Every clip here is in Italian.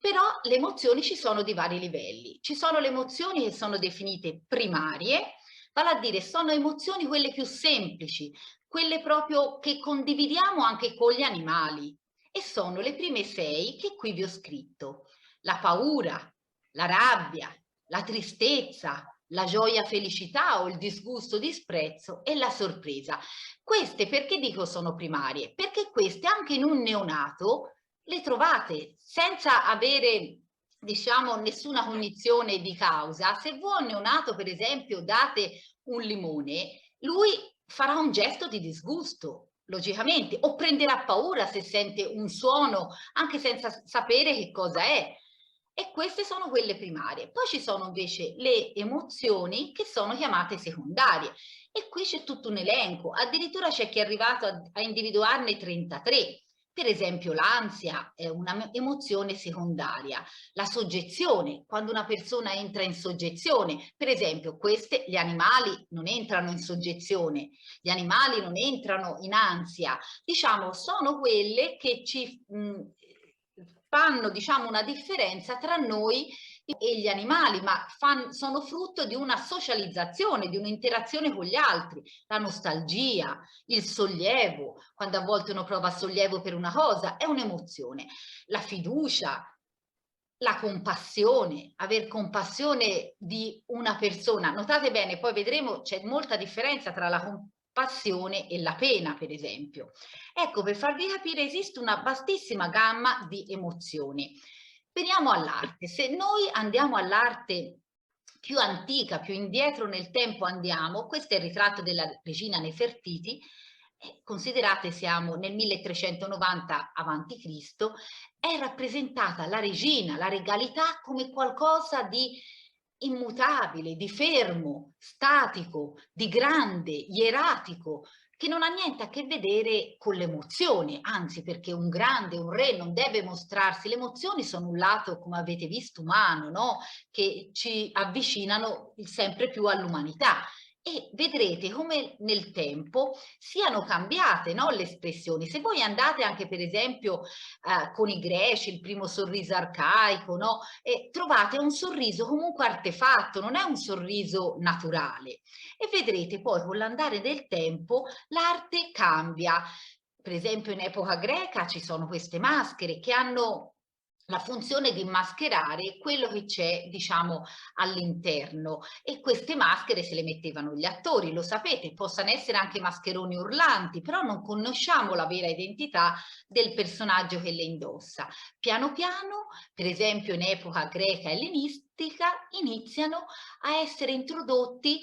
Però le emozioni ci sono di vari livelli. Ci sono le emozioni che sono definite primarie, vale a dire sono emozioni quelle più semplici, quelle proprio che condividiamo anche con gli animali e sono le prime 6 che qui vi ho scritto. La paura, la rabbia, la tristezza, la gioia felicità o il disgusto disprezzo e la sorpresa. Queste perché dico sono primarie? Perché queste anche in un neonato le trovate senza avere, diciamo, nessuna cognizione di causa. Se voi a un neonato, per esempio, date un limone, lui farà un gesto di disgusto, logicamente, o prenderà paura se sente un suono, anche senza sapere che cosa è. E queste sono quelle primarie. Poi ci sono invece le emozioni che sono chiamate secondarie. E qui c'è tutto un elenco, addirittura c'è chi è arrivato a individuarne 33. Per esempio l'ansia è una emozione secondaria, la soggezione, quando una persona entra in soggezione, per esempio queste, gli animali non entrano in soggezione, gli animali non entrano in ansia, diciamo sono quelle che ci fanno diciamo una differenza tra noi e gli animali, ma sono frutto di una socializzazione, di un'interazione con gli altri, la nostalgia, il sollievo, quando a volte uno prova sollievo per una cosa, è un'emozione. La fiducia, la compassione, aver compassione di una persona. Notate bene, poi vedremo, c'è molta differenza tra la compassione e la pena, per esempio. Ecco, per farvi capire, esiste una vastissima gamma di emozioni. Veniamo all'arte. Se noi andiamo all'arte più antica, più indietro nel tempo andiamo, questo è il ritratto della regina Nefertiti, considerate siamo nel 1390 avanti Cristo, è rappresentata la regina, la regalità come qualcosa di immutabile, di fermo, statico, di grande, ieratico, che non ha niente a che vedere con l'emozione, anzi perché un grande, un re non deve mostrarsi, le emozioni sono un lato, come avete visto, umano, no? Che ci avvicinano sempre più all'umanità e vedrete come nel tempo siano cambiate, no, le espressioni. Se voi andate anche per esempio con i greci, il primo sorriso arcaico, no, trovate un sorriso comunque artefatto, non è un sorriso naturale. E vedrete poi con l'andare del tempo l'arte cambia. Per esempio in epoca greca ci sono queste maschere che hanno la funzione di mascherare quello che c'è, diciamo, all'interno e queste maschere se le mettevano gli attori, lo sapete, possono essere anche mascheroni urlanti, però non conosciamo la vera identità del personaggio che le indossa. Piano piano, per esempio in epoca greca e ellenistica, iniziano a essere introdotti,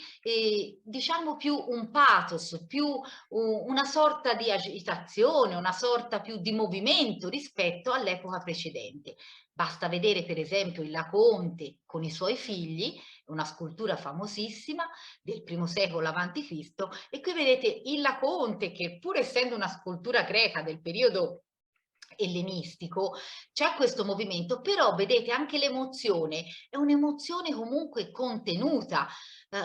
diciamo, più un pathos, più una sorta di agitazione, una sorta più di movimento rispetto all'epoca precedente. Basta vedere per esempio il Laocoonte con i suoi figli, una scultura famosissima del primo secolo avanti Cristo, e qui vedete il Laocoonte che pur essendo una scultura greca del periodo ellenistico c'è questo movimento, però vedete anche l'emozione è un'emozione comunque contenuta.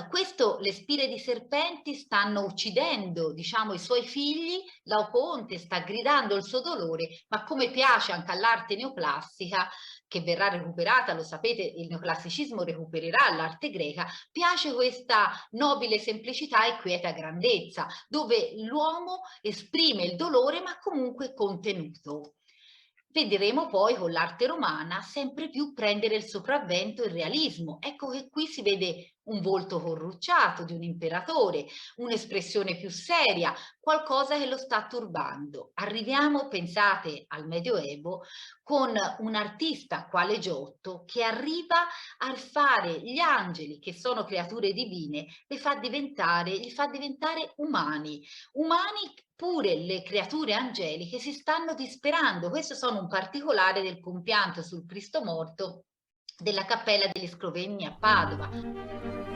Questo le spire di serpenti stanno uccidendo diciamo i suoi figli, Laocoonte sta gridando il suo dolore, ma come piace anche all'arte neoclassica che verrà recuperata, lo sapete, il neoclassicismo recupererà l'arte greca, piace questa nobile semplicità e quieta grandezza, dove l'uomo esprime il dolore ma comunque contenuto. Vedremo poi con l'arte romana sempre più prendere il sopravvento il realismo. Ecco che qui si vede un volto corrucciato di un imperatore, un'espressione più seria, qualcosa che lo sta turbando. Arriviamo, pensate, al Medioevo con un artista quale Giotto che arriva a fare gli angeli, che sono creature divine, gli fa diventare umani, umani pure le creature angeliche si stanno disperando. Questo sono un particolare del compianto sul Cristo morto della Cappella degli Scrovegni a Padova.